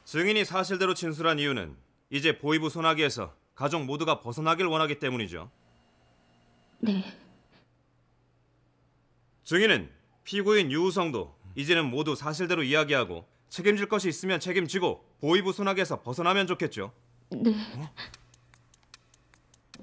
증인이 사실대로 진술한 이유는 이제 보위부 소나기에서 가족 모두가 벗어나길 원하기 때문이죠. 네. 증인은 피고인 유우성도 이제는 모두 사실대로 이야기하고 책임질 것이 있으면 책임지고 보위부 소나기에서 벗어나면 좋겠죠. 네.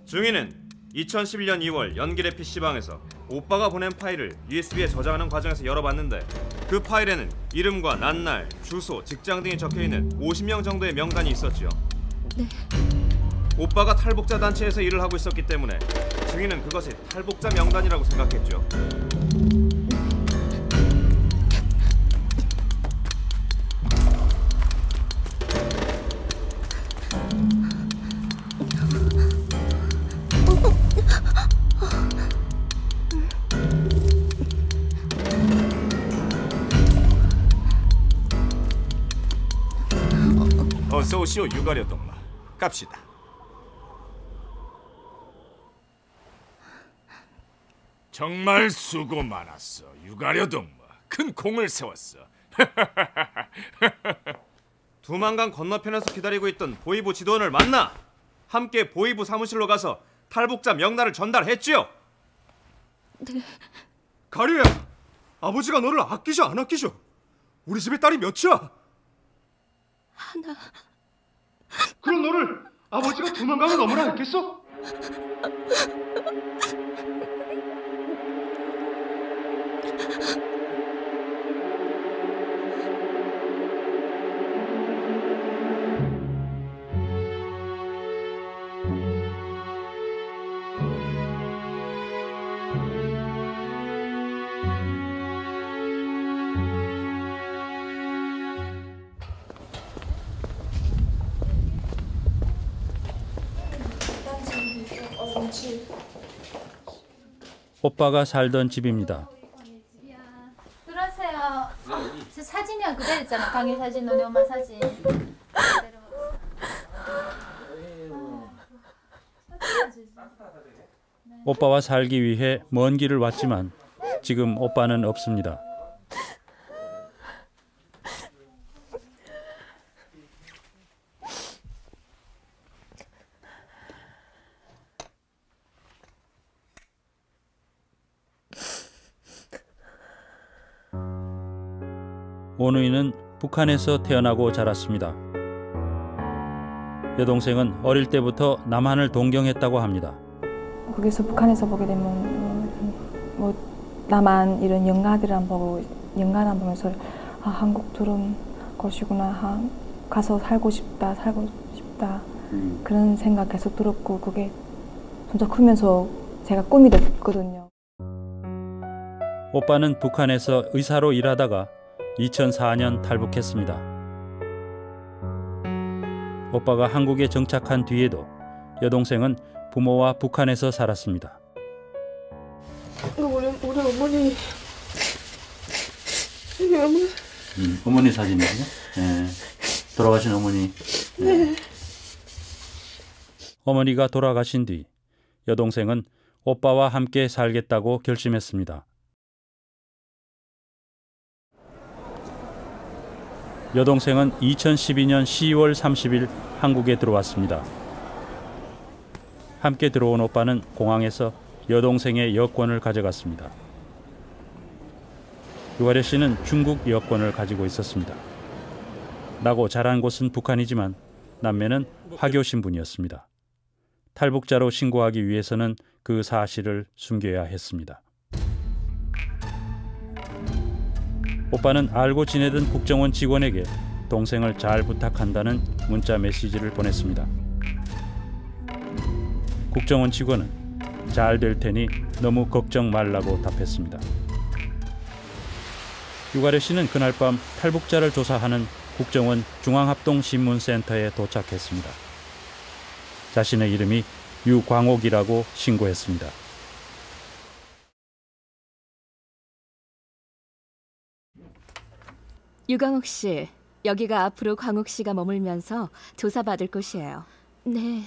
증인은 2011년 2월 연길의 PC방에서 오빠가 보낸 파일을 USB에 저장하는 과정에서 열어봤는데 그 파일에는 이름과 난날, 주소, 직장 등이 적혀있는 50명 정도의 명단이 있었죠. 네. 오빠가 탈북자 단체에서 일을 하고 있었기 때문에 증인은 그것이 탈북자 명단이라고 생각했죠. 어서 오시오 유가려 동무. 갑시다. 정말 수고 많았어 유가려 동무. 큰 공을 세웠어. 두만강 건너편에서 기다리고 있던 보위부 지도원을 만나 함께 보위부 사무실로 가서 탈북자 명단을 전달했지요. 네. 가리야, 아버지가 너를 아끼셔 안 아끼셔? 우리 집에 딸이 몇이야? 하나. 그럼 너를 아버지가 두만강을 넘으라 했겠어? 오빠가 살던 집입니다. 들어오세요. 저 사진이랑 그대로 있잖아. 강의 사진, 너네 엄마 사진. 오빠와 살기 위해 먼 길을 왔지만 지금 오빠는 없습니다. 원우이는 북한에서 태어나고 자랐습니다. 여동생은 어릴 때부터 남한을 동경했다고 합니다. 거기서 북한에서 보게 되면 뭐 남한 이런 영화들 보고 영화를 보면서 아, 한국 저런 곳이구나, 가서 살고 싶다 그런 생각 계속 들었고 그게 점점 크면서 제가 꿈이 됐거든요. 오빠는 북한에서 의사로 일하다가 2004년 탈북했습니다. 오빠가 한국에 정착한 뒤에도 여동생은 부모와 북한에서 살았습니다. 우리 어머니. 어머니 사진이요? 네. 돌아가신 어머니. 네. 어머니가 돌아가신 뒤 여동생은 오빠와 함께 살겠다고 결심했습니다. 여동생은 2012년 10월 30일 한국에 들어왔습니다. 함께 들어온 오빠는 공항에서 여동생의 여권을 가져갔습니다. 유가려 씨는 중국 여권을 가지고 있었습니다. 나고 자란 곳은 북한이지만 남매는 화교 신분이었습니다. 탈북자로 신고하기 위해서는 그 사실을 숨겨야 했습니다. 오빠는 알고 지내던 국정원 직원에게 동생을 잘 부탁한다는 문자 메시지를 보냈습니다. 국정원 직원은 잘 될 테니 너무 걱정 말라고 답했습니다. 유가려 씨는 그날 밤 탈북자를 조사하는 국정원 중앙합동신문센터에 도착했습니다. 자신의 이름이 유광옥이라고 신고했습니다. 유광옥 씨, 여기가 앞으로 광옥 씨가 머물면서 조사받을 곳이에요. 네.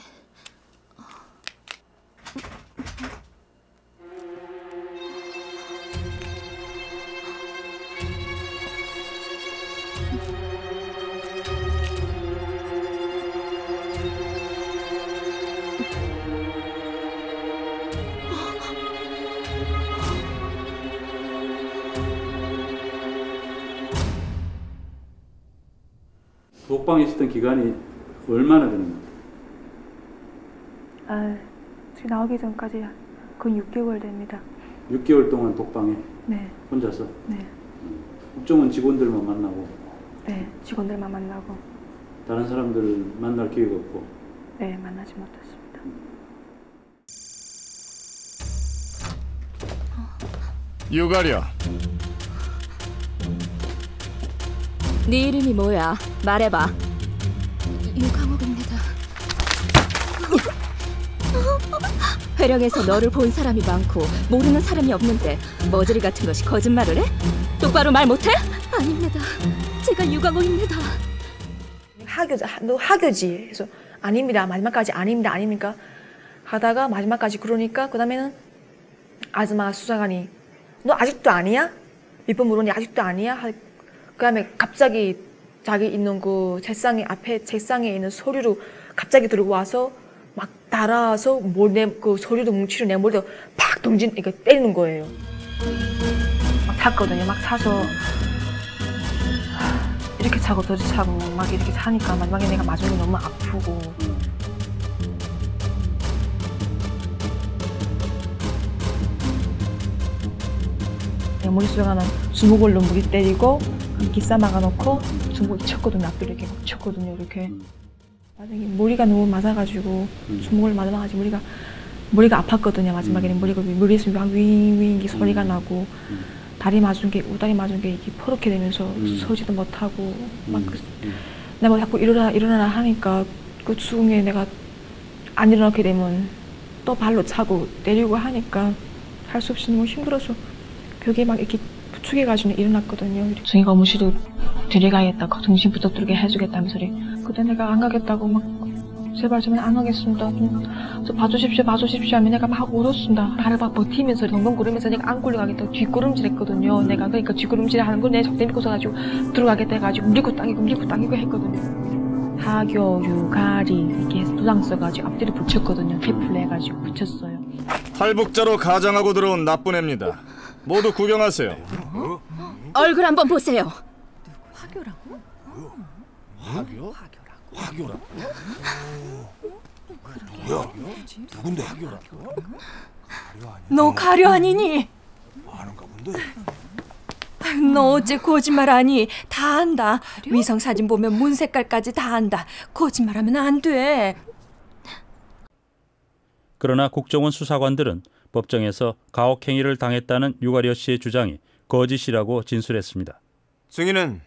독방에 있었던 기간이 얼마나 되는 거예요? 지금 나오기 전까지 거의 6개월 됩니다. 6개월 동안 독방에 네. 혼자서? 네. 국정원 직원들만 만나고? 네, 직원들만 만나고. 다른 사람들 만날 기회가 없고? 네, 만나지 못했습니다. 유가려, 네 이름이 뭐야? 말해봐. 유강옥입니다. 회령에서 너를 본 사람이 많고 모르는 사람이 없는데 머저리 같은 것이 거짓말을 해? 똑바로 말 못해? 아닙니다. 제가 유강옥입니다. 너 하교지. 그래서 아닙니다. 마지막까지 아닙니다. 아닙니까? 하다가 마지막까지 그러니까 그 다음에는 아줌마 수사관이 너 아직도 아니야? 몇 번 물었니? 아직도 아니야? 그 다음에 갑자기 자기 있는 그 책상에 있는 서류를 갑자기 들고 와서 막 달아서 그 서류도 뭉치로 내 머리도 팍 이렇게 때리는 거예요. 막 찼거든요. 막 차서 이렇게 차고 저렇게 차고 막 이렇게 차니까 마지막에 내가 마중이 너무 아프고. 내 머리 수정하는 주먹으로 물이 때리고 기싸 막아놓고 주먹 쳤거든요. 앞뒤로 이렇게 막 쳤거든요. 이렇게. 나중에 머리가 너무 맞아가지고 주먹을 맞아가지고 머리가 아팠거든요. 마지막에는 머리에서 막 윙윙 소리가 나고 다리 맞은 게 우다리 맞은 게 이게 퍼렇게 되면서 서지도 못하고 막 내가 자꾸 일어나라 하니까 그 중에 내가 안 일어나게 되면 또 발로 차고 때리고 하니까 할 수 없이 너무 힘들어서 벽에 막 이렇게 부축해가지고 일어났거든요. 중이가 업무실로 데려가겠다고 정신 부탁드리게 해주겠다는 소리. 그때 내가 안 가겠다고 막 제발 저는 안 하겠습니다. 저 봐주십시오 하면 내가 막 울었습니다. 발을 막 버티면서 덩덩 구르면서 내가 안 굴러가겠다고 뒷걸음질했거든요. 내가 그러니까 뒷걸음질하는 걸 내 적대 믿고 서가지고 들어가겠다 해가지고 밀고 당기고 했거든요. 하교, 유가리 이렇게 도장 써가지고 앞뒤로 붙였거든요. 테이프를 해가지고 붙였어요. 탈북자로 가장하고 들어온 나쁜 애입니다. 모두 구경하세요. 얼굴 한번 보세요. 화교라고? 화교라고? 뭐야? 누군데? 너 가려 아니니? 아는가 본데. 너 어째 거짓말 하니? 다 안다. 위성 사진 보면 문 색깔까지 다 안다. 거짓말하면 안 돼. 그러나 국정원 수사관들은 법정에서 가혹행위를 당했다는 유가려 씨의 주장이 거짓이라고 진술했습니다. 증인은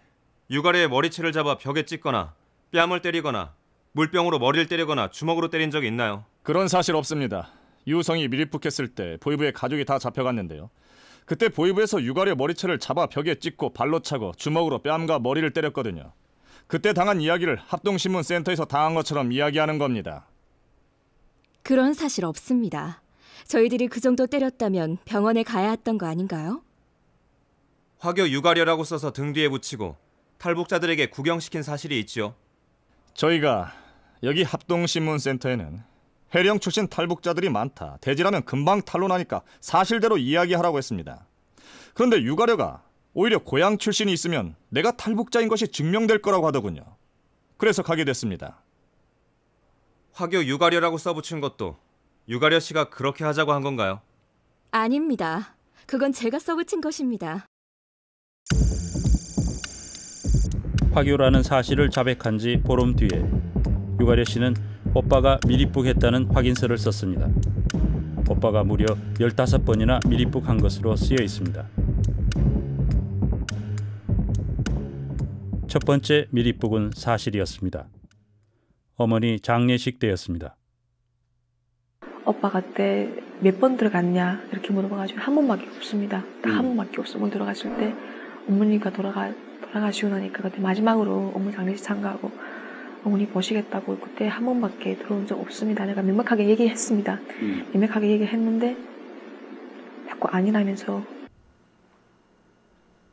유가려의 머리채를 잡아 벽에 찢거나 뺨을 때리거나 물병으로 머리를 때리거나 주먹으로 때린 적이 있나요? 그런 사실 없습니다. 유성이 밀입국했을 때 보이부의 가족이 다 잡혀갔는데요. 그때 보이부에서 유가려 머리채를 잡아 벽에 찢고 발로 차고 주먹으로 뺨과 머리를 때렸거든요. 그때 당한 이야기를 합동신문센터에서 당한 것처럼 이야기하는 겁니다. 그런 사실 없습니다. 저희들이 그 정도 때렸다면 병원에 가야 했던 거 아닌가요? 화교 유가려라고 써서 등 뒤에 붙이고 탈북자들에게 구경시킨 사실이 있지요. 저희가 여기 합동신문센터에는 해령 출신 탈북자들이 많다. 대지라면 금방 탄로나니까 사실대로 이야기하라고 했습니다. 그런데 유가려가 오히려 고향 출신이 있으면 내가 탈북자인 것이 증명될 거라고 하더군요. 그래서 가게 됐습니다. 화교 유가려라고 써붙인 것도 유가려 씨가 그렇게 하자고 한 건가요? 아닙니다. 그건 제가 써붙인 것입니다. 화교라는 사실을 자백한 지 보름 뒤에 유가려 씨는 오빠가 밀입국했다는 확인서를 썼습니다. 오빠가 무려 15번이나 밀입국한 것으로 쓰여 있습니다. 첫 번째 밀입국은 사실이었습니다. 어머니 장례식 때였습니다. 오빠가 그때 몇 번 들어갔냐 이렇게 물어봐가지고 한 번밖에 없습니다. 딱 한 번밖에 없어. 번 들어갔을 때 어머니가 돌아가시고 나니까 그때 마지막으로 어머니 장례식 참가하고 어머니 보시겠다고 그때 한 번밖에 들어온 적 없습니다. 내가 명확하게 얘기했습니다. 명확하게 얘기했는데 자꾸 아니라면서.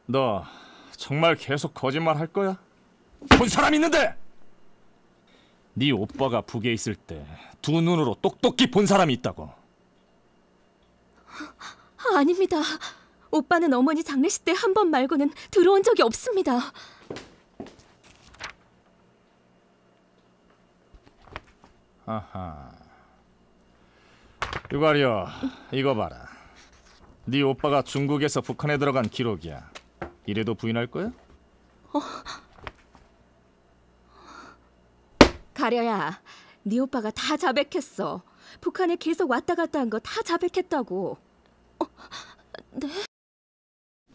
너 정말 계속 거짓말 할 거야? 본 사람 있는데! 네 오빠가 북에 있을 때 두 눈으로 똑똑히 본 사람이 있다고. 아닙니다. 오빠는 어머니 장례식 때 한 번 말고는 들어온 적이 없습니다. 아하. 유가려, 이거 봐라. 네 오빠가 중국에서 북한에 들어간 기록이야. 이래도 부인할 거야? 가려야, 네 오빠가 다 자백했어. 북한에 계속 왔다 갔다 한 거 다 자백했다고.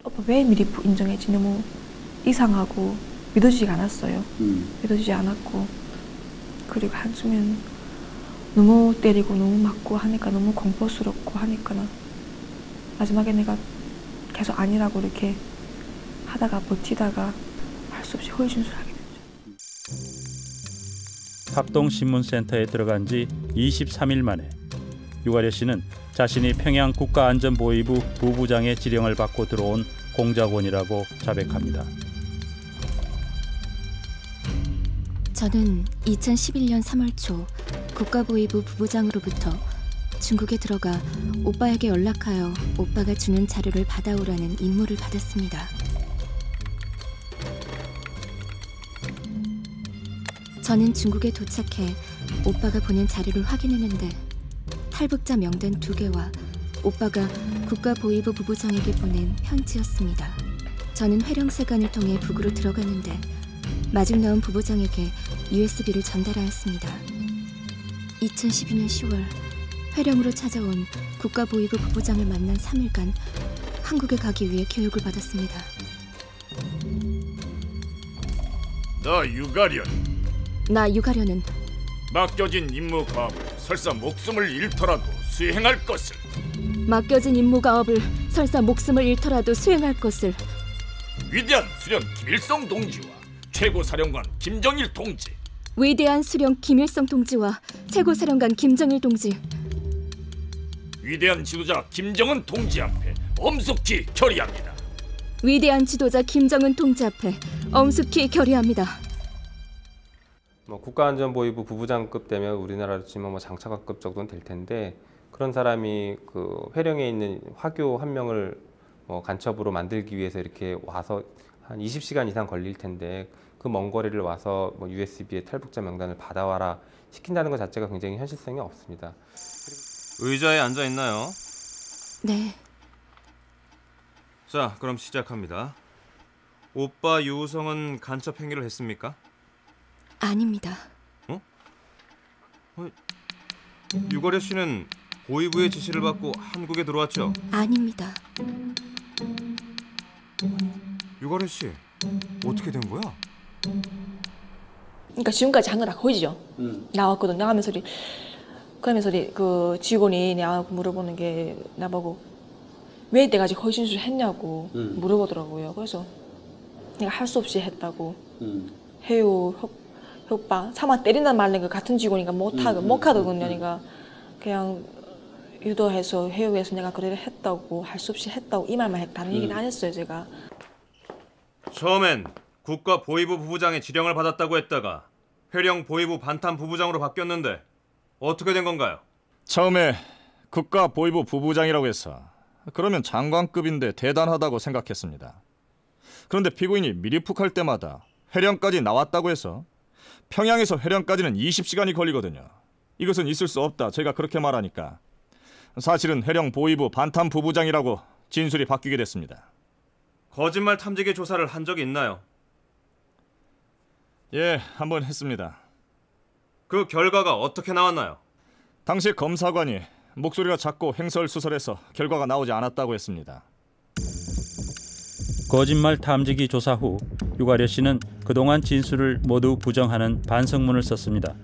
오빠 왜 미리프 인정했지? 너무 이상하고 믿어지지가 않았어요. 믿어지지 않았고, 그리고 한숨은 너무 때리고 너무 맞고 하니까 너무 공포스럽고 하니까 마지막에 내가 계속 아니라고 이렇게 하다가 버티다가 할 수 없이 허위 진술하게 됐죠. 합동신문센터에 들어간 지 23일 만에 유가려 씨는 자신이 평양 국가안전보위부 부부장의 지령을 받고 들어온 공작원이라고 자백합니다. 저는 2011년 3월 초 국가보위부 부부장으로부터 중국에 들어가 오빠에게 연락하여 오빠가 주는 자료를 받아오라는 임무를 받았습니다. 저는 중국에 도착해 오빠가 보낸 자료를 확인했는데 탈북자 명단 2개와 오빠가 국가보위부 부부장에게 보낸 편지였습니다. 저는 회령세관을 통해 북으로 들어갔는데 마중 나온 부부장에게 USB를 전달하였습니다. 2012년 10월 회령으로 찾아온 국가보위부 부부장을 만난 3일간 한국에 가기 위해 교육을 받았습니다. 너 유가련. 나 유가련은 맡겨진 임무 과업을 설사 목숨을 잃더라도 수행할 것을. 맡겨진 임무 가업을 설사 목숨을 잃더라도 수행할 것을. 위대한 수령 김일성 동지와 최고사령관 김정일 동지. 위대한 수령 김일성 동지와 최고사령관 김정일 동지. 위대한 지도자 김정은 동지 앞에 엄숙히 결의합니다. 위대한 지도자 김정은 동지 앞에 엄숙히 결의합니다. 국가안전보위부 부부장급 되면 우리나라로 치면 장차관급 정도는 될 텐데, 그런 사람이 그 회령에 있는 화교 한 명을 간첩으로 만들기 위해서 이렇게 와서 한 20시간 이상 걸릴 텐데, 그 먼 거리를 와서 USB의 탈북자 명단을 받아와라 시킨다는 것 자체가 굉장히 현실성이 없습니다. 의자에 앉아 있나요? 네. 자, 그럼 시작합니다. 오빠 유우성은 간첩 행위를 했습니까? 아닙니다. 유가려 씨는 보위부의 지시를 받고 한국에 들어왔죠? 아닙니다. 유가려 씨, 어떻게 된 거야? 그러니까 지금까지 한 거 다 거짓이죠. 나왔거든. 나가면서 그러면서 그 직원이 나하고 물어보는 게 나보고 왜 내가 아직 허위 진술을 했냐고 물어보더라고요. 그래서 내가 할 수 없이 했다고. 해요 협박 차마 때린다는 말은 같은 직원이니까 못 하거든요. 그러니까 그냥 유도해서 해요해서 내가 그래도 했다고, 할 수 없이 했다고 이 말만 했. 다른 얘기는 안 했어요 제가. 처음엔 국가 보위부 부부장의 지령을 받았다고 했다가 회령 보위부 반탄 부부장으로 바뀌었는데 어떻게 된 건가요? 처음에 국가 보위부 부부장이라고 해서 그러면 장관급인데 대단하다고 생각했습니다. 그런데 피고인이 미리푹할 때마다 회령까지 나왔다고 해서 평양에서 회령까지는 20시간이 걸리거든요. 이것은 있을 수 없다. 제가 그렇게 말하니까 사실은 회령 보위부 반탄 부부장이라고 진술이 바뀌게 됐습니다. 거짓말 탐지기 조사를 한 적이 있나요? 예, 한번 했습니다. 그 결과가 어떻게 나왔나요? 당시 검사관이 목소리가 작고 횡설수설해서 결과가 나오지 않았다고 했습니다. 거짓말 탐지기 조사 후 유가려 씨는 그동안 진술을 모두 부정하는 반성문을 썼습니다.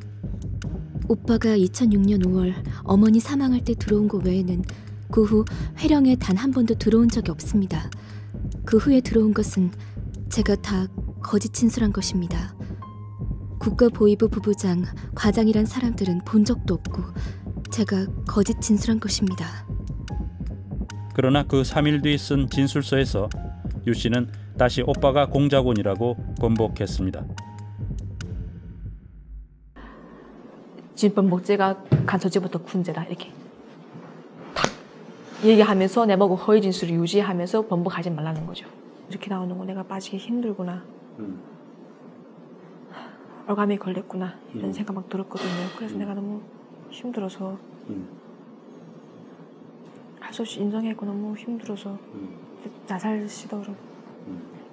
오빠가 2006년 5월 어머니 사망할 때 들어온 거 외에는 그 후 회령에 단 한 번도 들어온 적이 없습니다. 그 후에 들어온 것은 제가 다 거짓 진술한 것입니다. 국가보위부 부부장, 과장이란 사람들은 본 적도 없고 제가 거짓 진술한 것입니다. 그러나 그 3일 뒤 쓴 진술서에서 유 씨는 다시 오빠가 공작원이라고 번복했습니다. 지금 번복죄가 간첩죄부터 군죄다 이렇게 탁 얘기하면서 내보고 허위 진술을 유지하면서 번복하지 말라는 거죠. 이렇게 나오는 거 내가 빠지기 힘들구나. 얼감이 걸렸구나 이런 생각 막 들었거든요. 그래서 내가 너무 힘들어서 할 수 없이 인정했고 너무 힘들어서 자살 시도를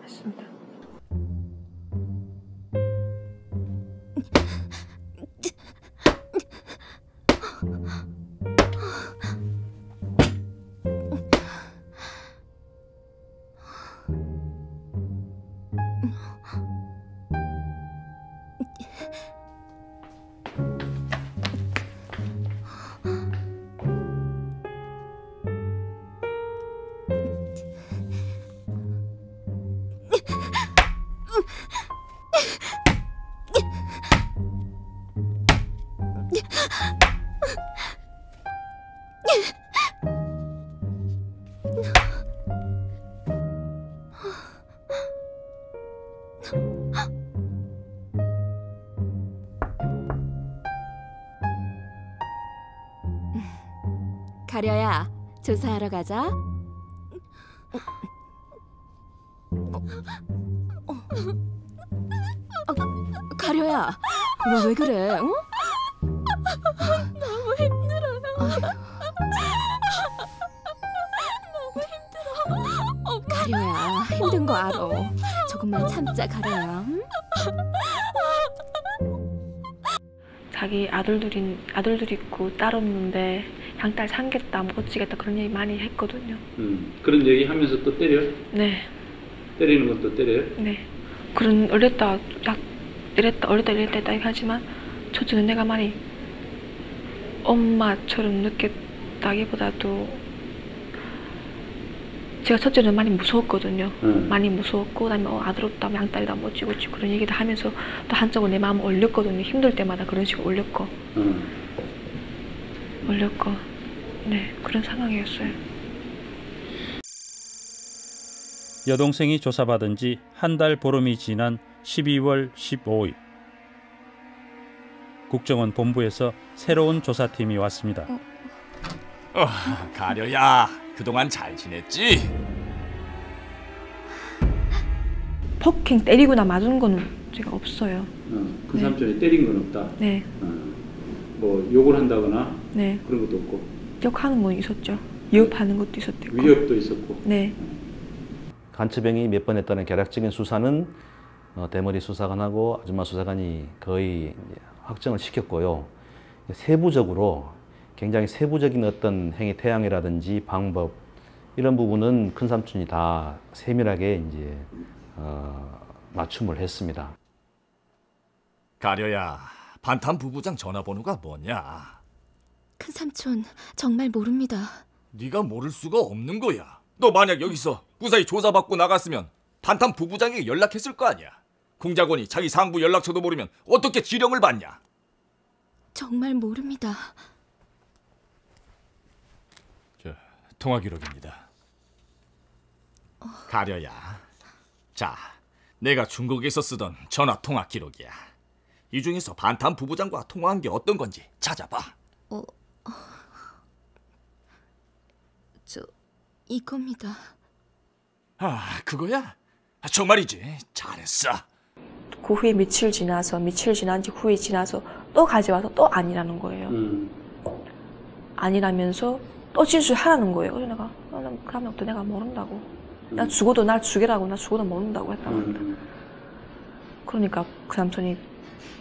했습니다. 가려야, 조사하러 가자. 가려야, 너 왜 그래? 응? 너무 힘들어요. 너무 힘들어. 가려야, 힘든 거 알아. 조금만 참자, 가려야. 응? 자기 아들들 있고 딸 없는데 양딸 삼겠다, 못 지겠다 그런 얘기 많이 했거든요. 그런 얘기 하면서 또 때려? 네. 때리는 것도 때려요? 네. 그런 어렸다 이랬다 하지만 첫째는 내가 많이 엄마처럼 느꼈다기보다도 제가 첫째는 많이 무서웠거든요. 많이 무서웠고 그다음에 아들 없다, 양딸이다, 못 지고 그런 얘기를 하면서 또 한쪽으로 내 마음을 올렸거든요. 힘들 때마다 그런 식으로 올렸고. 네, 그런 상황이었어요. 여동생이 조사받은 지 한 달 보름이 지난 12월 15일 국정원 본부에서 새로운 조사팀이 왔습니다. 가려야, 그동안 잘 지냈지? 폭행 때리거나 맞은 거는 제가 없어요. 그 삼촌이 때린 건 없다? 네. 뭐 욕을 한다거나 네. 그런 것도 없고? 욕하는 건 있었죠. 위협하는 것도 있었고. 위협도 있었고? 네. 간첩행위 몇 번 했다는 개략적인 수사는 대머리 수사관하고 아줌마 수사관이 거의 확정을 시켰고요. 세부적으로 굉장히 세부적인 어떤 행위 태양이라든지 방법 이런 부분은 큰 삼촌이 다 세밀하게 이제 맞춤을 했습니다. 가려야, 반탄 부부장 전화번호가 뭐냐? 큰 삼촌, 정말 모릅니다. 네가 모를 수가 없는 거야. 너 만약 여기서 무사히 조사받고 나갔으면 반탄 부부장에게 연락했을 거 아니야. 공작원이 자기 상부 연락처도 모르면 어떻게 지령을 받냐? 정말 모릅니다. 통화 기록입니다. 가려야. 자, 내가 중국에서 쓰던 전화 통화 기록이야. 이 중에서 반탄 부부장과 통화한 게 어떤 건지 찾아봐. 이겁니다. 아, 그거야? 정말이지. 잘했어. 그 후에 며칠 지난 지 후에 지나서 또 가져와서 또 아니라는 거예요. 아니라면서 또 진술하라는 거예요. 그래서 내가 그다음부터 내가 모른다고. 나 죽어도 날 죽이라고, 나 죽어도 모른다고 했단 말이야. 그러니까 그 삼촌이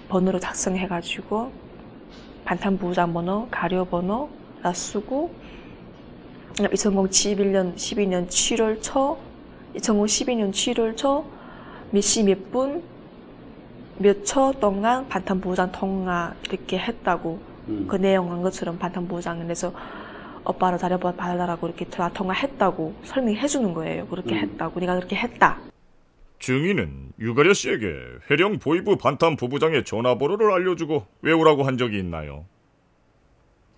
번호를 작성해가지고 반탄 부부장 번호, 가려 번호 다 쓰고 2012년 7월 초 2012년 7월 초 몇 시 몇 분 몇 초 동안 반탄 부부장 통화 이렇게 했다고 그 내용 한 것처럼 반탄 부부장에서 오빠로 자료받아달라고 이렇게 통화했다고 설명해 주는 거예요. 그렇게 했다고. 네가 그렇게 했다. 증인은 유가려 씨에게 회령 보이부 반탄 부부장의 전화번호를 알려주고 외우라고 한 적이 있나요?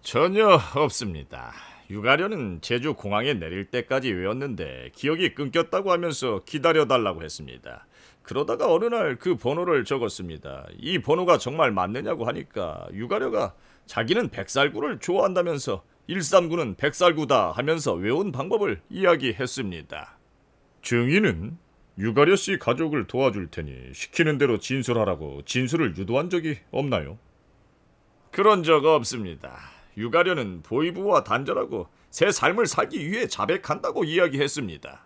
전혀 없습니다. 유가려는 제주 공항에 내릴 때까지 외웠는데 기억이 끊겼다고 하면서 기다려달라고 했습니다. 그러다가 어느 날 그 번호를 적었습니다. 이 번호가 정말 맞느냐고 하니까 유가려가 자기는 백살구를 좋아한다면서 139는 백살구다 하면서 외운 방법을 이야기했습니다. 증인은 유가려 씨 가족을 도와줄 테니 시키는 대로 진술하라고 진술을 유도한 적이 없나요? 그런 적 없습니다. 유가려는 보이부와 단절하고 새 삶을 살기 위해 자백한다고 이야기했습니다.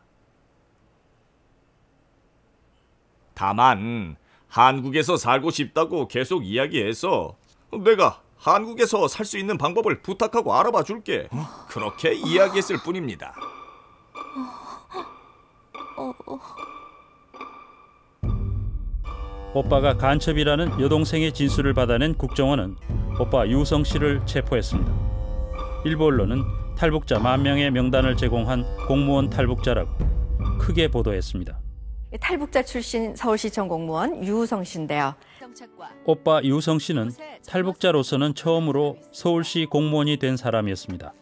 다만 한국에서 살고 싶다고 계속 이야기해서 내가 한국에서 살 수 있는 방법을 부탁하고 알아봐 줄게. 그렇게 이야기했을 뿐입니다. 오빠가 간첩이라는 여동생의 진술을 받아낸 국정원은 오빠 유성 씨를 체포했습니다. 일부 언론은 탈북자 10,000명의 명단을 제공한 공무원 탈북자라고 크게 보도했습니다. 탈북자 출신 서울시청 공무원 유우성 씨인데요. 오빠 유성 씨는 탈북자로서는 처음으로 서울시 공무원이 된 사람이었습니다.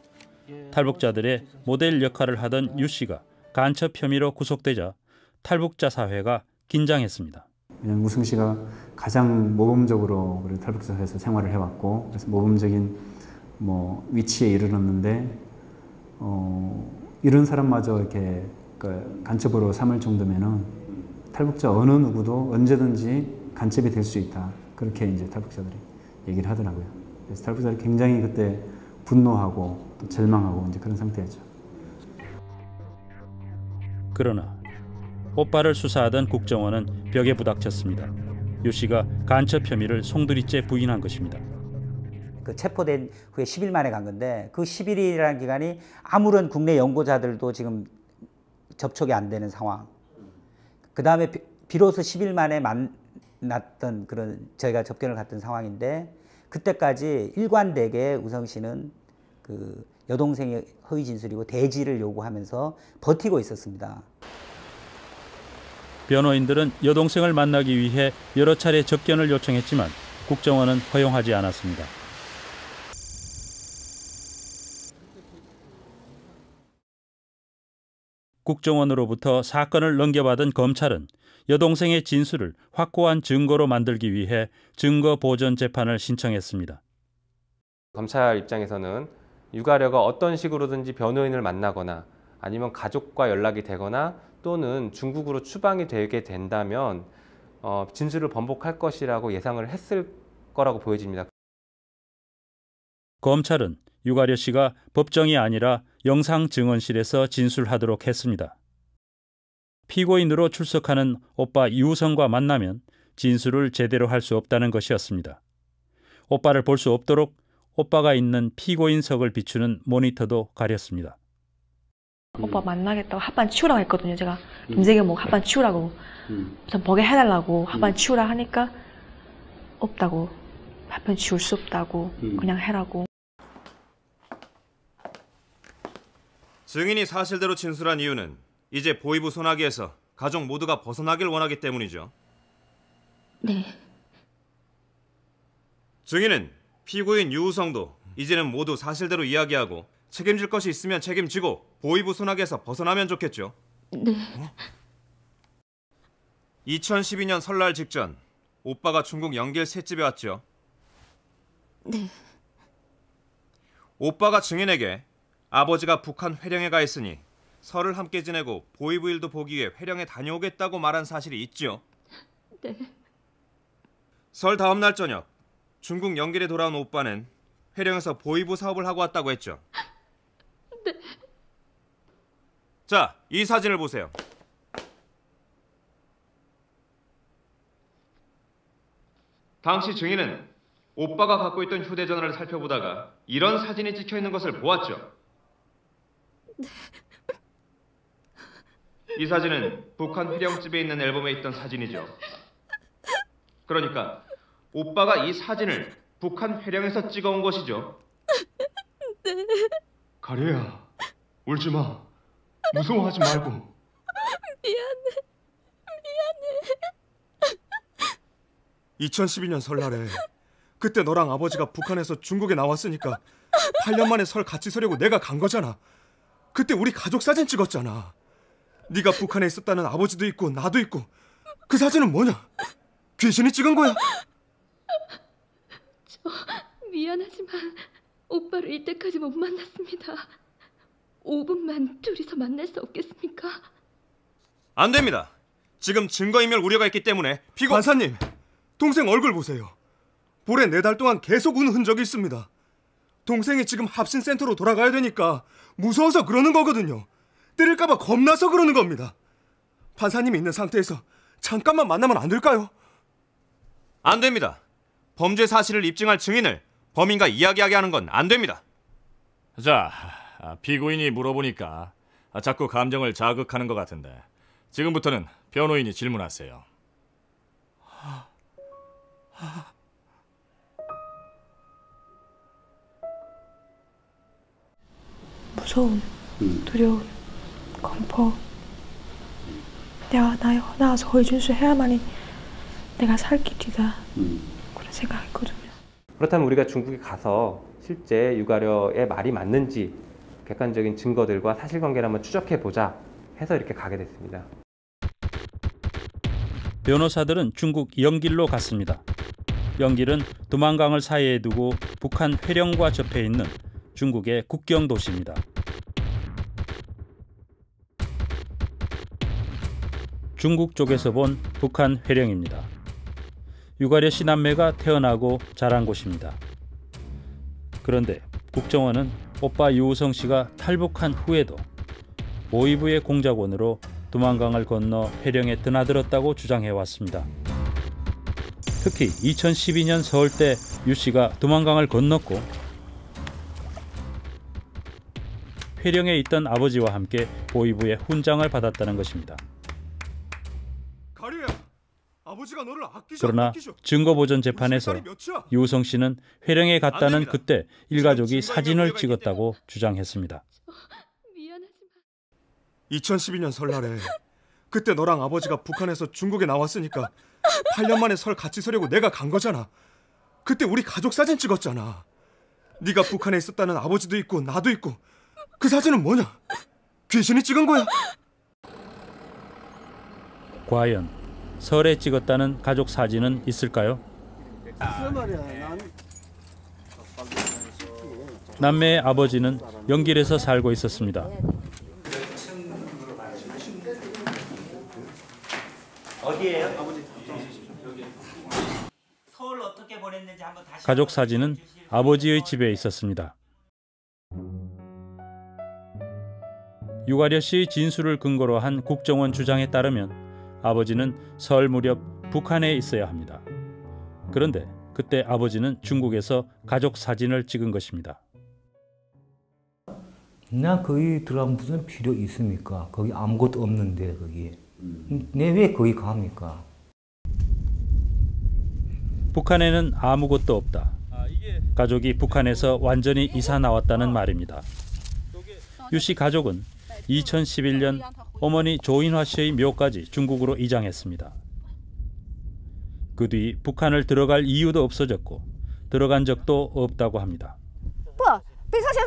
탈북자들의 모델 역할을 하던 유 씨가 간첩 혐의로 구속되자 탈북자 사회가 긴장했습니다. 우성 씨가 가장 모범적으로 우리 탈북자 사회에서 생활을 해왔고, 그래서 모범적인 위치에 이르렀는데 이런 사람마저 이렇게 간첩으로 삼을 정도면은 탈북자 어느 누구도 언제든지 간첩이 될 수 있다. 그렇게 이제 탈북자들이 얘기를 하더라고요. 그래서 탈북자들이 굉장히 그때 분노하고 또 절망하고 이제 그런 상태였죠. 그러나 오빠를 수사하던 국정원은 벽에 부닥쳤습니다. 유 씨가 간첩 혐의를 송두리째 부인한 것입니다. 그 체포된 후에 10일 만에 간 건데 그 10일이라는 기간이 아무런 국내 연구자들도 지금 접촉이 안 되는 상황. 그 다음에 비로소 10일 만에 만났던 그런 저희가 접견을 갔던 상황인데 그때까지 일관되게 우성 씨는 그 여동생의 허위 진술이고 대지를 요구하면서 버티고 있었습니다. 변호인들은 여동생을 만나기 위해 여러 차례 접견을 요청했지만 국정원은 허용하지 않았습니다. 국정원으로부터 사건을 넘겨받은 검찰은 여동생의 진술을 확고한 증거로 만들기 위해 증거 보전 재판을 신청했습니다. 검찰 입장에서는 유가려가 어떤 식으로든지 변호인을 만나거나 아니면 가족과 연락이 되거나 또는 중국으로 추방이 되게 된다면 진술을 번복할 것이라고 예상을 했을 거라고 보여집니다. 검찰은 유가려 씨가 법정이 아니라 영상증언실에서 진술하도록 했습니다. 피고인으로 출석하는 오빠 유성과 만나면 진술을 제대로 할 수 없다는 것이었습니다. 오빠를 볼 수 없도록 오빠가 있는 피고인석을 비추는 모니터도 가렸습니다. 오빠 만나겠다고 합반 치우라고 했거든요. 제가 김재경 뭐 합반 치우라고 전 보게 해달라고 합반 치우라 하니까 없다고, 합반 치울 수 없다고 그냥 해라고. 증인이 사실대로 진술한 이유는 이제 보위부 소나기에서 가족 모두가 벗어나길 원하기 때문이죠. 네. 증인은 피고인 유우성도 이제는 모두 사실대로 이야기하고 책임질 것이 있으면 책임지고 보위부 소나기에서 벗어나면 좋겠죠. 네. 2012년 설날 직전 오빠가 중국 연길 셋집에 왔죠. 네. 오빠가 증인에게 아버지가 북한 회령에 가 있으니 설을 함께 지내고 보위부 일도 보기 위해 회령에 다녀오겠다고 말한 사실이 있죠. 네. 설 다음 날 저녁 중국 연길에 돌아온 오빠는 회령에서 보위부 사업을 하고 왔다고 했죠. 네. 자, 이 사진을 보세요. 당시 증인은 오빠가 갖고 있던 휴대전화를 살펴보다가 이런 사진이 찍혀 있는 것을 보았죠. 네. 이 사진은 북한 회령집에 있는 앨범에 있던 사진이죠. 그러니까 오빠가 이 사진을 북한 회령에서 찍어온 것이죠. 네. 가려야, 울지 마. 무서워하지 말고. 미안해. 2012년 설날에 그때 너랑 아버지가 북한에서 중국에 나왔으니까 8년 만에 설 같이 서려고 내가 간 거잖아. 그때 우리 가족 사진 찍었잖아. 네가 북한에 있었다는 아버지도 있고 나도 있고. 그 사진은 뭐냐? 귀신이 찍은 거야? 저 미안하지만 오빠를 이때까지 못 만났습니다. 5분만 둘이서 만날 수 없겠습니까? 안 됩니다. 지금 증거인멸 우려가 있기 때문에 판사님, 동생 얼굴 보세요. 볼에 4달 동안 계속 운 흔적이 있습니다. 동생이 지금 합신센터로 돌아가야 되니까 무서워서 그러는 거거든요. 때릴까봐 겁나서 그러는 겁니다. 판사님이 있는 상태에서 잠깐만 만나면 안 될까요? 안 됩니다. 범죄 사실을 입증할 증인을 범인과 이야기하게 하는 건 안 됩니다. 자, 피고인이 물어보니까 자꾸 감정을 자극하는 것 같은데 지금부터는 변호인이 질문하세요. 무서움, 두려움, 공포. 내가 나와서 거기 준수해야만이 내가 살 길이다. 그런 생각했거든요. 그렇다면 우리가 중국에 가서 실제 유가려의 말이 맞는지 객관적인 증거들과 사실관계를 한번 추적해보자 해서 이렇게 가게 됐습니다. 변호사들은 중국 영길로 갔습니다. 영길은 두만강을 사이에 두고 북한 회령과 접해 있는 중국의 국경 도시입니다. 중국 쪽에서 본 북한 회령입니다. 유가려 씨 남매가 태어나고 자란 곳입니다. 그런데 국정원은 오빠 유우성 씨가 탈북한 후에도 모의부의 공작원으로 두만강을 건너 회령에 드나들었다고 주장해왔습니다. 특히 2012년 서울 때 유 씨가 두만강을 건넜고 회령에 있던 아버지와 함께 모의부의 훈장을 받았다는 것입니다. 가리야, 아버지가 너를 그러나 증거보전 재판에서 유우성 씨는 회령에 갔다는 그때 일가족이 사진을 찍었다고 주장했습니다. 2012년 설날에 그때 너랑 아버지가 북한에서 중국에 나왔으니까 8년 만에 설 같이 서려고 내가 간 거잖아. 그때 우리 가족 사진 찍었잖아. 네가 북한에 있었다는 아버지도 있고 나도 있고. 그 사진은 뭐냐? 귀신이 찍은 거야? 과연 설에 찍었다는 가족 사진은 있을까요? 남매의 아버지는 영길에서 살고 있었습니다. 어디예요? 서울 어떻게 보냈는지 한번 다시. 가족 사진은 아버지의 집에 있었습니다. 유가려 씨의 진술을 근거로 한 국정원 주장에 따르면 아버지는 설 무렵 북한에 있어야 합니다. 그런데 그때 아버지는 중국에서 가족 사진을 찍은 것입니다. 나 거기 들어가면 무슨 필요 있습니까? 거기 아무것도 없는데 거기. 내 왜 거기 갑니까? 북한에는 아무것도 없다. 가족이 북한에서 완전히 이사 나왔다는 말입니다. 유 씨 가족은 2011년 어머니 조인화 씨의 묘까지 중국으로 이장했습니다. 그 뒤 북한을 들어갈 이유도 없어졌고 들어간 적도 없다고 합니다. 北朝鲜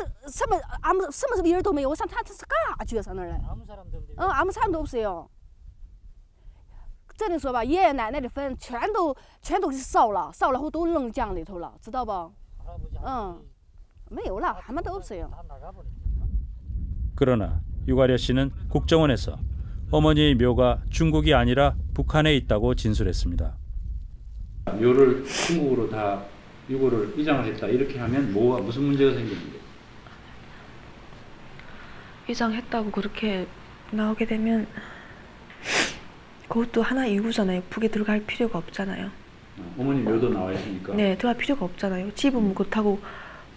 什么人都没有，上他是干啥上那儿来？아무 사람도 없어요. 真的说吧，爷爷奶奶的坟全都烧了后都扔江里头了，知道不？没有了，他们都없어요. 그러나 유가려 씨는 국정원에서 어머니의 묘가 중국이 아니라 북한에 있다고 진술했습니다. 묘를 중국으로 다 유고를 이장을 했다 이렇게 하면 무슨 문제가 생기는데? 이장했다고 그렇게 나오게 되면 그것도 하나의 이유잖아요. 북에 들어갈 필요가 없잖아요. 어머니 묘도 나와 있으니까. 네, 들어갈 필요가 없잖아요. 집은 그렇다고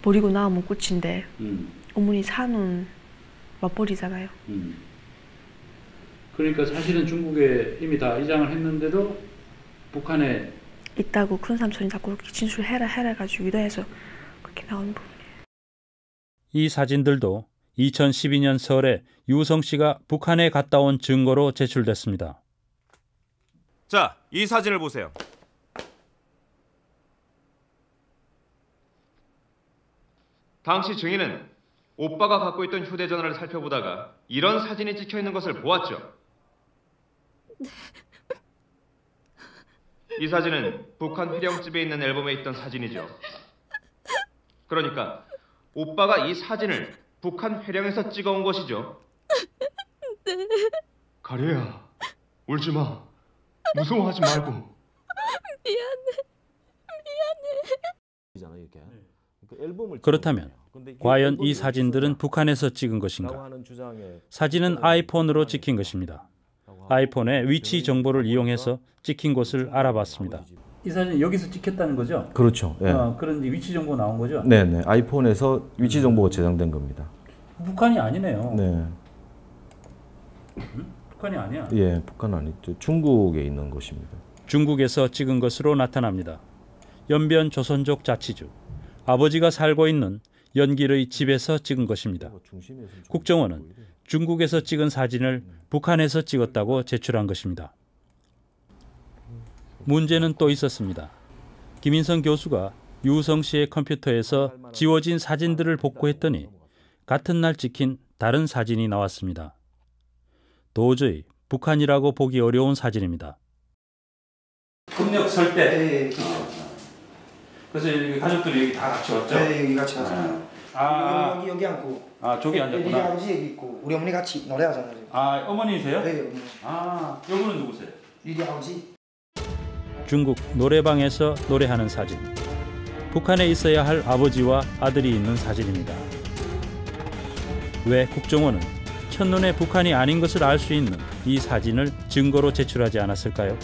버리고 나오면 끝인데 어머니 산은 맞벌이잖아요. 그러니까 사실은 중국에 이미 다 이장을 했는데도 북한에 있다고 큰 삼촌이 자꾸 그렇게 진술해라 해가지고 유도해서 그렇게 나오는 부분이에요. 이 사진들도 2012년 설에 유우성 씨가 북한에 갔다 온 증거로 제출됐습니다. 자, 이 사진을 보세요. 당시 증인은 오빠가 갖고 있던 휴대전화를 살펴보다가 이런 사진이 찍혀 있는 것을 보았죠. 이 사진은 북한 회령집에 있는 앨범에 있던 사진이죠. 그러니까 오빠가 이 사진을 북한 회령에서 찍어온 것이죠. 가리야, 울지 마. 무서워하지 말고. 미안해. 그렇다면 과연 이 사진들은 북한에서 찍은 것인가? 사진은 아이폰으로 찍힌 것입니다. 아이폰의 위치 정보를 이용해서 찍힌 곳을 알아봤습니다. 이 사진 여기서 찍혔다는 거죠? 그렇죠. 예. 그런 위치 정보 나온 거죠? 네네. 아이폰에서 위치 정보가 저장된 겁니다. 북한이 아니네요. 네. 북한이 아니야. 예, 북한 아니죠. 중국에 있는 곳입니다. 중국에서 찍은 것으로 나타납니다. 연변 조선족 자치주, 아버지가 살고 있는 연길의 집에서 찍은 것입니다. 국정원은 중국에서 찍은 사진을 북한에서 찍었다고 제출한 것입니다. 문제는 또 있었습니다. 김인성 교수가 유우성 씨의 컴퓨터에서 지워진 사진들을 복구했더니 같은 날 찍힌 다른 사진이 나왔습니다. 도저히 북한이라고 보기 어려운 사진입니다. 금력 설 때. 그래서 여기 가족들이 여기 다 같이 왔죠? 네, 여기 같이 왔어요. 여기 앉고. 저기 앉았구나. 우리 아버지 여기 있고 우리 어머니 같이 노래하잖아요. 어머니세요? 네, 어머니. 여분은 누구세요? 우리 아버지. 중국 노래방에서 노래하는 사진. 북한에 있어야 할 아버지와 아들이 있는 사진입니다. 왜 국정원은 첫눈에 북한이 아닌 것을 알 수 있는 이 사진을 증거로 제출하지 않았을까요?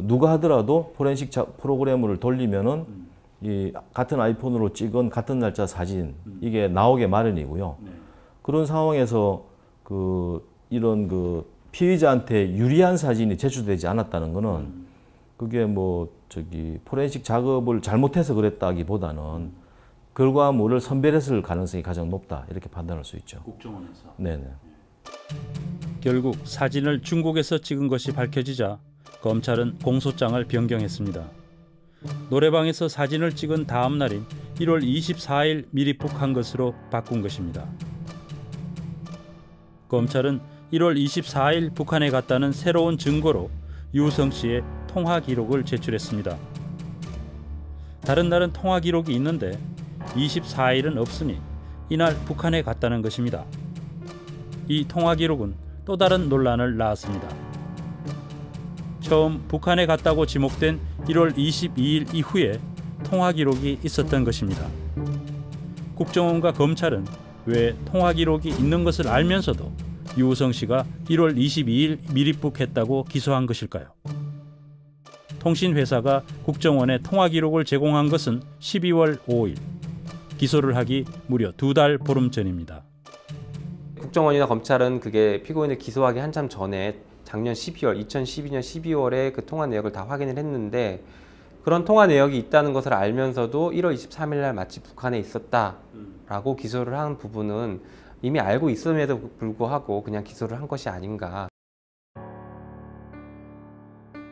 누가 하더라도 포렌식 프로그램을 돌리면은 이 같은 아이폰으로 찍은 같은 날짜 사진 이게 나오게 마련이고요. 그런 상황에서 이런 피의자한테 유리한 사진이 제출되지 않았다는 거는 그게 포렌식 작업을 잘못해서 그랬다기보다는 결과물을 선별했을 가능성이 가장 높다 이렇게 판단할 수 있죠. 국정원에서. 네네. 결국 사진을 중국에서 찍은 것이 밝혀지자 검찰은 공소장을 변경했습니다. 노래방에서 사진을 찍은 다음 날인 1월 24일 미리북한 것으로 바꾼 것입니다. 검찰은 1월 24일 북한에 갔다는 새로운 증거로 유우성 씨의 통화 기록을 제출했습니다. 다른 날은 통화 기록이 있는데 24일은 없으니 이날 북한에 갔다는 것입니다. 이 통화 기록은 또 다른 논란을 낳았습니다. 처음 북한에 갔다고 지목된 1월 22일 이후에 통화 기록이 있었던 것입니다. 국정원과 검찰은 왜 통화 기록이 있는 것을 알면서도 유우성 씨가 1월 22일 미리북했다고 기소한 것일까요? 통신회사가 국정원에 통화 기록을 제공한 것은 12월 5일. 기소를 하기 무려 2달 보름 전입니다. 국정원이나 검찰은 그게 피고인을 기소하기 한참 전에 작년 12월, 2012년 12월에 그 통화 내역을 다 확인을 했는데 그런 통화 내역이 있다는 것을 알면서도 1월 23일 날 마치 북한에 있었다라고 기소를 한 부분은 이미 알고 있음에도 불구하고 그냥 기소를 한 것이 아닌가.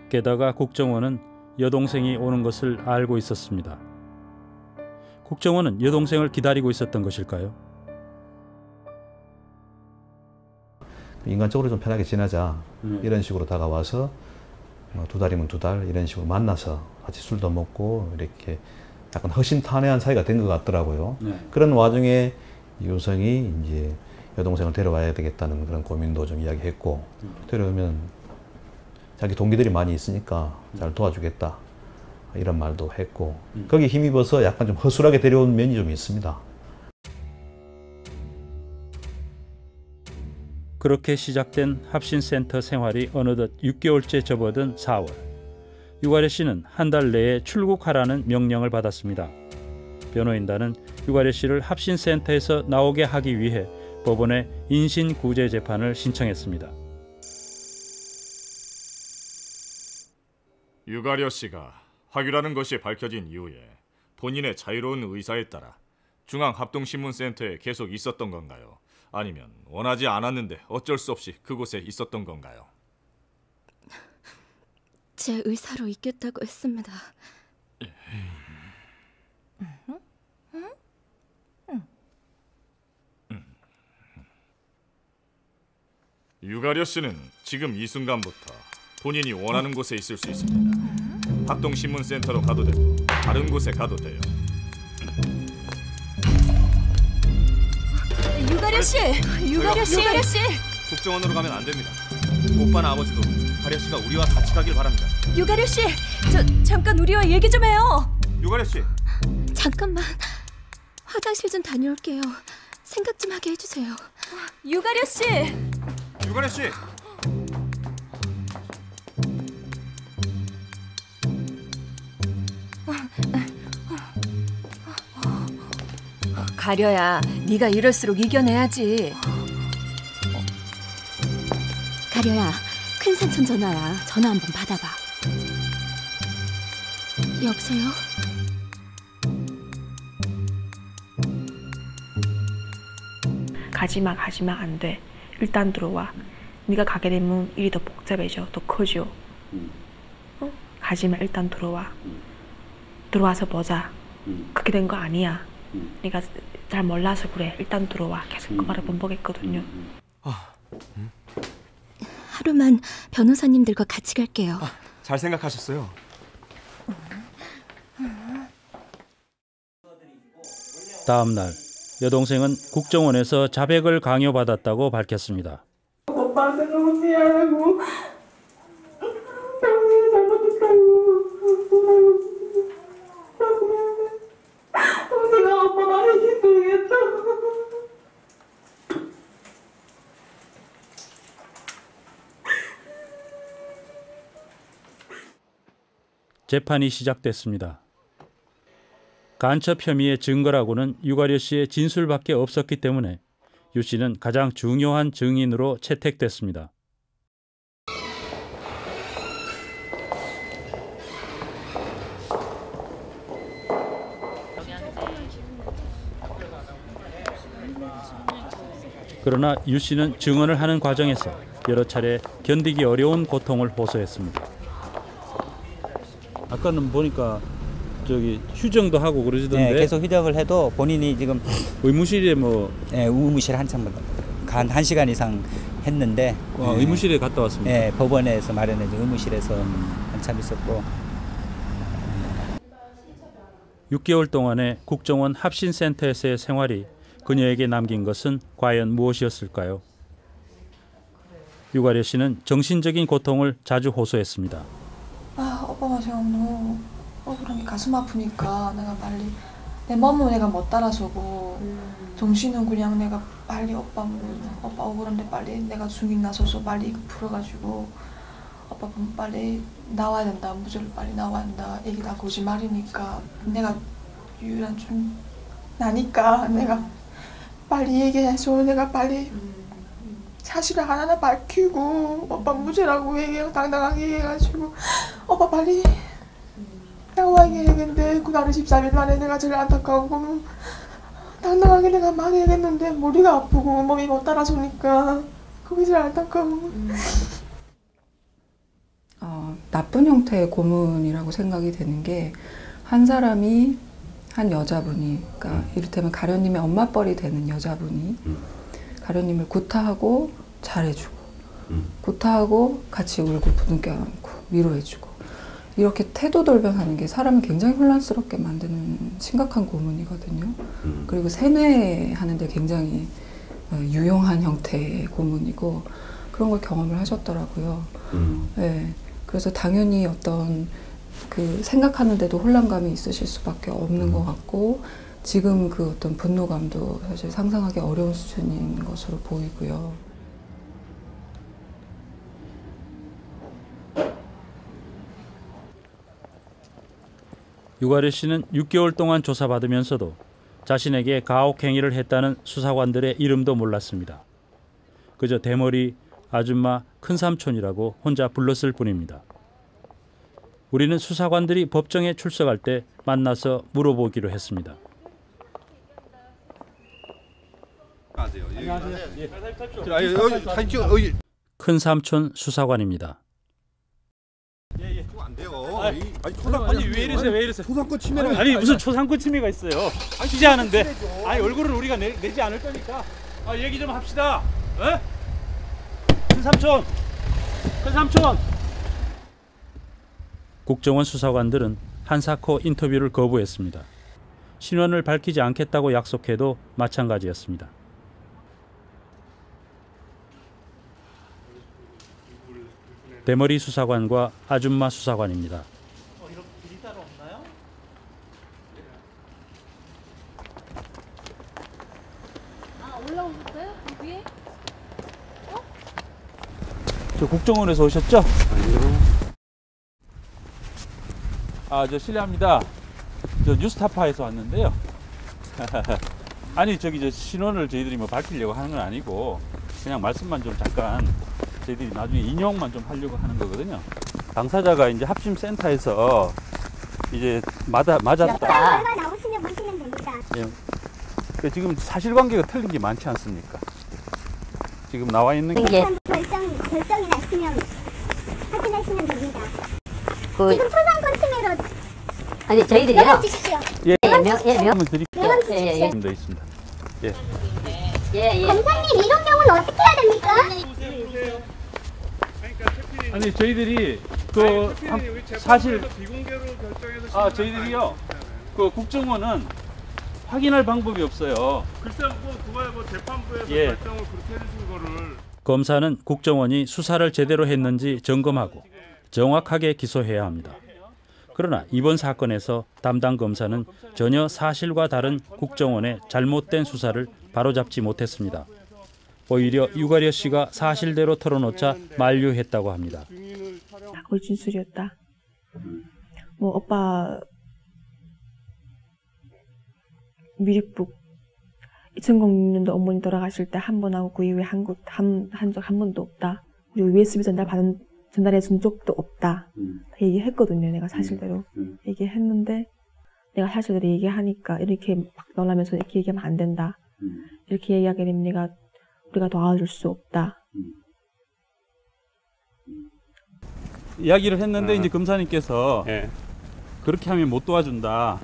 게다가 국정원은 여동생이 오는 것을 알고 있었습니다. 국정원은 여동생을 기다리고 있었던 것일까요? 인간적으로 좀 편하게 지내자 이런 식으로 다가와서 2달이면 2달 이런 식으로 만나서 같이 술도 먹고 이렇게 약간 허심탄회한 사이가 된 것 같더라고요. 그런 와중에 유우성이 이제 여동생을 데려와야 되겠다는 그런 고민도 좀 이야기했고 데려오면 자기 동기들이 많이 있으니까 잘 도와주겠다 이런 말도 했고 거기에 힘입어서 약간 좀 허술하게 데려온 면이 좀 있습니다. 그렇게 시작된 합신센터 생활이 어느덧 6개월째 접어든 4월. 유가래 씨는 한 달 내에 출국하라는 명령을 받았습니다. 변호인단은 유가래 씨를 합신센터에서 나오게 하기 위해 법원에 인신구제 재판을 신청했습니다. 유가려 씨가 화규라는 것이 밝혀진 이후에 본인의 자유로운 의사에 따라 중앙합동신문센터에 계속 있었던 건가요? 아니면 원하지 않았는데 어쩔 수 없이 그곳에 있었던 건가요? 제 의사로 있겠다고 했습니다. 유가려 씨는 지금 이 순간부터 본인이 원하는 곳에 있을 수 있습니다. 합동신문센터로 가도 되고 다른 곳에 가도 돼요. 유가려 씨! 유가려 씨! 국정원으로 가면 안 됩니다. 오빠나 아버지도 가려 씨가 우리와 같이 가길 바랍니다. 유가려 씨, 잠깐 우리와 얘기 좀 해요. 유가려 씨. 잠깐만. 화장실 좀 다녀올게요. 생각 좀 하게 해주세요. 유가려 씨. 유가려 씨. 가려야, 네가 이럴수록 이겨내야지. 가려야, 큰 삼촌 전화야. 전화 한번 받아봐. 여보세요? 가지마 안 돼. 일단 들어와. 네가 가게 되면 일이 더 복잡해져. 더 커져. 가지마, 일단 들어와. 들어와서 보자. 그렇게 된 거 아니야. 네가 잘 몰라서 그래. 일단 들어와. 계속 그 말을 반복했거든요. 하루만 변호사님들과 같이 갈게요. 잘 생각하셨어요. 다음 날 여동생은 국정원에서 자백을 강요받았다고 밝혔습니다. 오빠한테 너무 미안하고 당신이 잘못했다고 내가 오빠 말을 기도하겠다. 재판이 시작됐습니다. 간첩 혐의의 증거라고는 유가려 씨의 진술밖에 없었기 때문에 유 씨는 가장 중요한 증인으로 채택됐습니다. 그러나 유 씨는 증언을 하는 과정에서 여러 차례 견디기 어려운 고통을 호소했습니다. 아까는 보니까 저기 휴정도 하고 그러시던데. 네, 계속 휴정을 해도 본인이 지금 의무실에 뭐. 네, 의무실 한참 한 1시간 이상 했는데. 와, 의무실에 갔다 왔습니다. 네, 법원에서 마련해준 의무실에서 한참 있었고. 6개월 동안의 국정원 합신센터에서의 생활이 그녀에게 남긴 것은 과연 무엇이었을까요? 유가려 씨는 정신적인 고통을 자주 호소했습니다. 오빠가 제가 너무 억울한 가슴 아프니까 내가 빨리 내 마음은 내가 못 따라서고 정신은 그냥 내가 빨리 오빠 억울한데 빨리 내가 중인 나서서 빨리 이거 풀어가지고 오빠 빨리 나와야 된다. 무죄로 빨리 나와야 된다. 얘기 다 거짓말이니까 내가 유일한 좀 나니까 내가 빨리 얘기해서 내가 빨리 사실을 하나하나 밝히고 오빠 무죄라고 얘기하고 당당하게 얘기해가지고 오빠 빨리 나와야 되겠는데 그날은 13일 만에 내가 제일 안타까운 거는 당당하게 내가 말해야겠는데 머리가 아프고 몸이 못 따라서니까 그게 제일 안타까워. 나쁜 형태의 고문이라고 생각이 되는 게 한 사람이 한 여자분이 그러니까 이를테면 가련님의 엄마뻘이 되는 여자분이 가련님을 구타하고 잘해주고 구타하고 같이 울고 부둥켜 안고 위로해주고 이렇게 태도 돌변하는 게 사람을 굉장히 혼란스럽게 만드는 심각한 고문이거든요. 그리고 세뇌하는 데 굉장히 유용한 형태의 고문이고 그런 걸 경험을 하셨더라고요. 네, 그래서 당연히 어떤 그 생각하는데도 혼란감이 있으실 수밖에 없는 것 같고 지금 그 어떤 분노감도 사실 상상하기 어려운 수준인 것으로 보이고요. 유가려 씨는 6개월 동안 조사받으면서도 자신에게 가혹행위를 했다는 수사관들의 이름도 몰랐습니다. 그저 대머리, 아줌마, 큰삼촌이라고 혼자 불렀을 뿐입니다. 우리는 수사관들이 법정에 출석할 때 만나서 물어보기로 했습니다. 큰삼촌 수사관입니다. 아니 왜 이러세요? 왜 이러세요? 초상권 침해를 아니 무슨 초상권 침해가 있어요? 취재하는데 아니 얼굴은 우리가 내지 않을 거니까 얘기 좀 합시다. 에? 큰삼촌, 큰삼촌. 국정원 수사관들은 한사코 인터뷰를 거부했습니다. 신원을 밝히지 않겠다고 약속해도 마찬가지였습니다. 대머리 수사관과 아줌마 수사관입니다. 이런 길이 따로 없나요? 올라오셨어요? 위에? 저 국정원에서 오셨죠? 아니요. 저 실례합니다. 저 뉴스타파에서 왔는데요. 아니 저 신원을 저희들이 뭐 밝히려고 하는 건 아니고 그냥 말씀만 좀 잠깐 저희들이 나중에 인용만 좀 하려고 하는 거거든요. 당사자가 이제 합심센터에서 이제 맞았다. 나오시면 보시면 됩니다. 예. 지금 사실관계가 틀린 게 많지 않습니까? 지금 나와 있는 게 결정이 났으면 확인하시면 됩니다. 지금 초상권 침해로 아니 저희들이요. 명함 주십시오. 명함을 드릴게요. 명함 주십시오. 돼 있습니다. 예. 검사님 이런 경우는 어떻게 해야 됩니까? 아니 저희들이 그 사실 저희들이요 그 국정원은 확인할 방법이 없어요. 글쎄 그거야 재판부에서 결정을 그렇게 해주신 거를. 검사는 국정원이 수사를 제대로 했는지 점검하고 정확하게 기소해야 합니다. 그러나 이번 사건에서 담당 검사는 전혀 사실과 다른 국정원의 잘못된 수사를 바로잡지 못했습니다. 오히려 유가려 씨가 사실대로 털어놓자 만류했다고 합니다. 거의 진술이었다. 뭐 오빠 미륵북 2006년도 어머니 돌아가실 때 한 번 하고 그 이후에 한 적 한 번도 없다. 그리고 USB 전달해 준 적도 없다. 얘기했거든요. 내가 사실대로 얘기했는데 내가 사실대로 얘기하니까 이렇게 막 놀라면서 이렇게 얘기하면 안 된다. 이렇게 얘기하게 되면 우리가 도와줄 수 없다. 이야기를 했는데 이제 검사님께서 그렇게 하면 못 도와준다.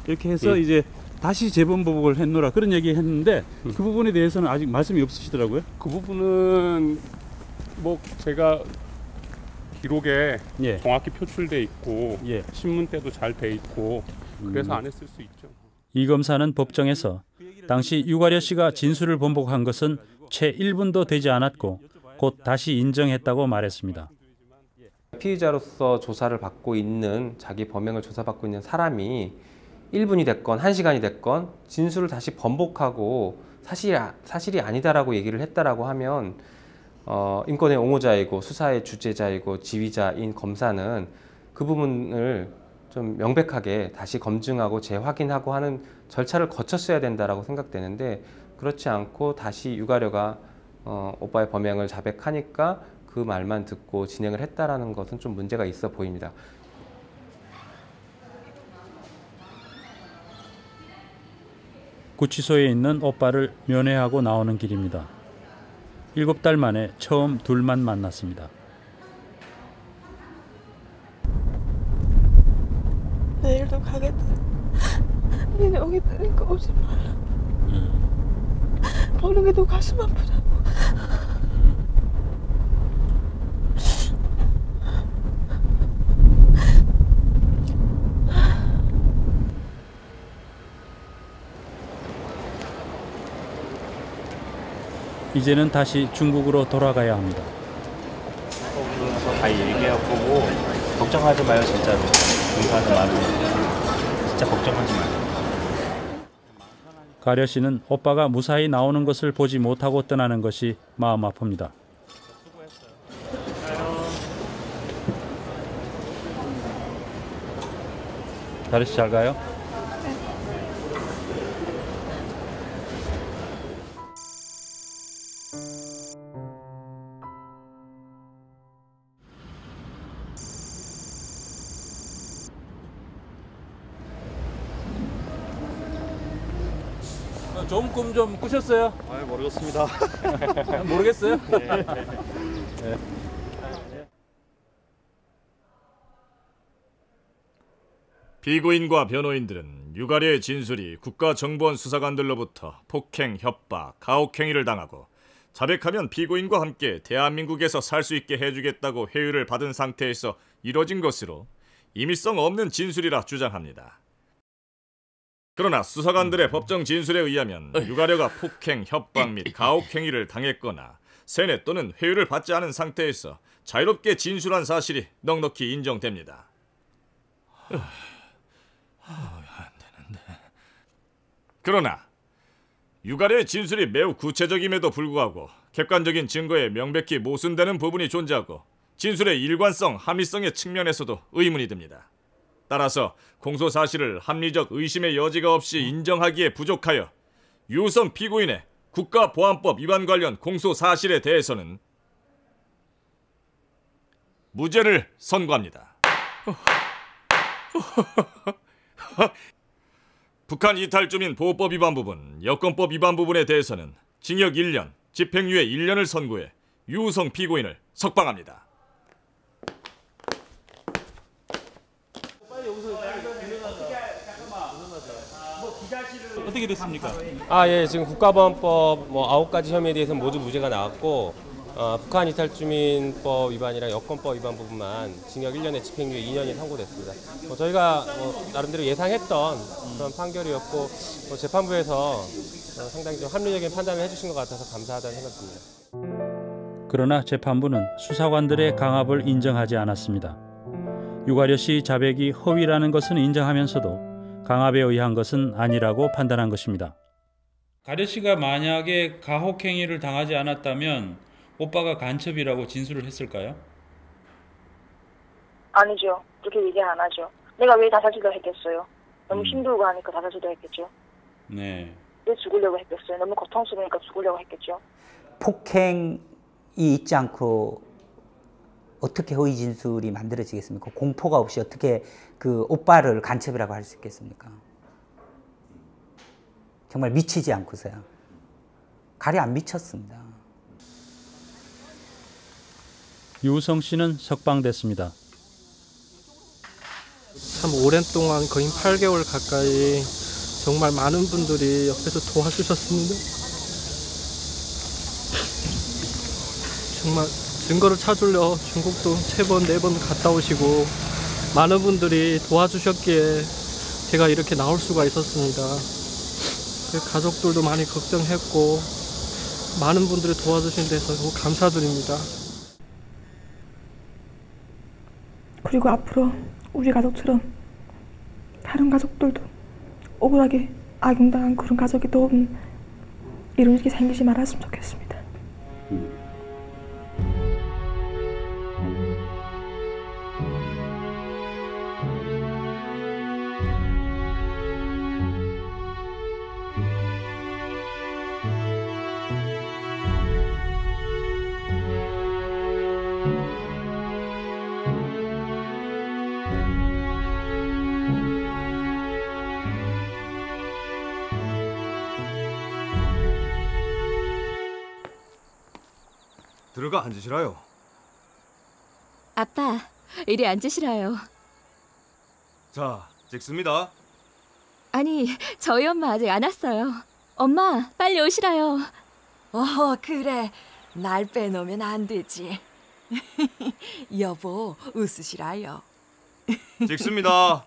이렇게 해서 이제 다시 재본 보복을 했노라 그런 얘기 했는데 그 부분에 대해서는 아직 말씀이 없으시더라고요. 그 부분은 뭐 제가 기록에 정확히 표출돼 있고 신문 때도 잘 돼 있고 그래서 안 했을 수 있죠. 이 검사는 법정에서 당시 유가려 씨가 진술을 번복한 것은 채 1분도 되지 않았고 곧 다시 인정했다고 말했습니다. 피의자로서 조사를 받고 있는 자기 범행을 조사받고 있는 사람이 1분이 됐건 1시간이 됐건 진술을 다시 번복하고 사실이 아니다라고 얘기를 했다라고 하면 인권의 옹호자이고 수사의 주재자이고 지휘자인 검사는 그 부분을 좀 명백하게 다시 검증하고 재확인하고 하는 절차를 거쳤어야 된다라고 생각되는데 그렇지 않고 다시 유가려가 오빠의 범행을 자백하니까 그 말만 듣고 진행을 했다라는 것은 좀 문제가 있어 보입니다. 구치소에 있는 오빠를 면회하고 나오는 길입니다. 7달 만에 처음 둘만 만났습니다. 내일도 가겠다. 니네 오기 뜨니까 오지 말라. 보는 게 너 가슴 아프다고. 이제는 다시 중국으로 돌아가야 합니다. 다 얘기해보고 걱정하지 마요 진짜로. 공사하지 말고 진짜 걱정하지 마요. 가려 씨는 오빠가 무사히 나오는 것을 보지 못하고 떠나는 것이 마음 아픕니다. 가려 씨 잘 가요? 좋은 꿈 좀 꾸셨어요? 모르겠습니다. 모르겠어요? 네. 피고인과 변호인들은 유가려의 진술이 국가정보원 수사관들로부터 폭행, 협박, 가혹행위를 당하고 자백하면 피고인과 함께 대한민국에서 살 수 있게 해주겠다고 회유를 받은 상태에서 이뤄진 것으로 임의성 없는 진술이라 주장합니다. 그러나 수사관들의 법정 진술에 의하면 유가려가 폭행, 협박 및 가혹행위를 당했거나 세뇌 또는 회유를 받지 않은 상태에서 자유롭게 진술한 사실이 넉넉히 인정됩니다. 그러나 유가려의 진술이 매우 구체적임에도 불구하고 객관적인 증거에 명백히 모순되는 부분이 존재하고 진술의 일관성, 합리성의 측면에서도 의문이 듭니다. 따라서 공소 사실을 합리적 의심의 여지가 없이 인정하기에 부족하여 유성 피고인의 국가보안법 위반 관련 공소 사실에 대해서는 무죄를 선고합니다. 북한 이탈주민 보호법 위반 부분, 여권법 위반 부분에 대해서는 징역 1년, 집행유예 1년을 선고해 유성 피고인을 석방합니다. 어떻게 됐습니까? 예, 지금 국가보안법 9가지 혐의에 대해서 모두 무죄가 나왔고 북한 이탈주민법 위반이랑 여권법 위반 부분만 징역 1년에 집행유예 2년이 선고됐습니다. 저희가 나름대로 예상했던 그런 판결이었고 재판부에서 상당히 좀 합리적인 판단을 해주신 것 같아서 감사하다는 생각입니다. 그러나 재판부는 수사관들의 강압을 인정하지 않았습니다. 유가려 씨 자백이 허위라는 것은 인정하면서도 강압에 의한 것은 아니라고 판단한 것입니다. 가려 씨가 만약에 가혹행위를 당하지 않았다면 오빠가 간첩이라고 진술을 했을까요? 아니죠. 그렇게 얘기 안 하죠. 내가 왜 다사지도 했겠어요. 너무 힘들고 하니까 다사지도 했겠죠. 네. 왜 죽으려고 했겠어요. 너무 고통스러우니까 죽으려고 했겠죠. 폭행이 있지 않고 어떻게 허위 진술이 만들어지겠습니까? 공포가 없이 어떻게 그 오빠를 간첩이라고 할 수 있겠습니까? 정말 미치지 않고서야. 가려 안 미쳤습니다. 유성 씨는 석방됐습니다. 참 오랜 동안 거의 8개월 가까이 정말 많은 분들이 옆에서 도와주셨습니다. 정말 증거를 찾으려 중국도 3번, 4번 갔다 오시고 많은 분들이 도와주셨기에 제가 이렇게 나올 수가 있었습니다. 가족들도 많이 걱정했고 많은 분들이 도와주신 데서 너무 감사드립니다. 그리고 앞으로 우리 가족처럼 다른 가족들도 억울하게 악용당한 그런 가족이 또 이런 일이 생기지 말았으면 좋겠습니다. 들어가 앉으시라요. 아빠, 이리 앉으시라요. 자, 찍습니다. 아니, 저희 엄마 아직 안 왔어요. 엄마, 빨리 오시라요. 그래. 날 빼놓으면 안 되지. 여보, 웃으시라요. 찍습니다.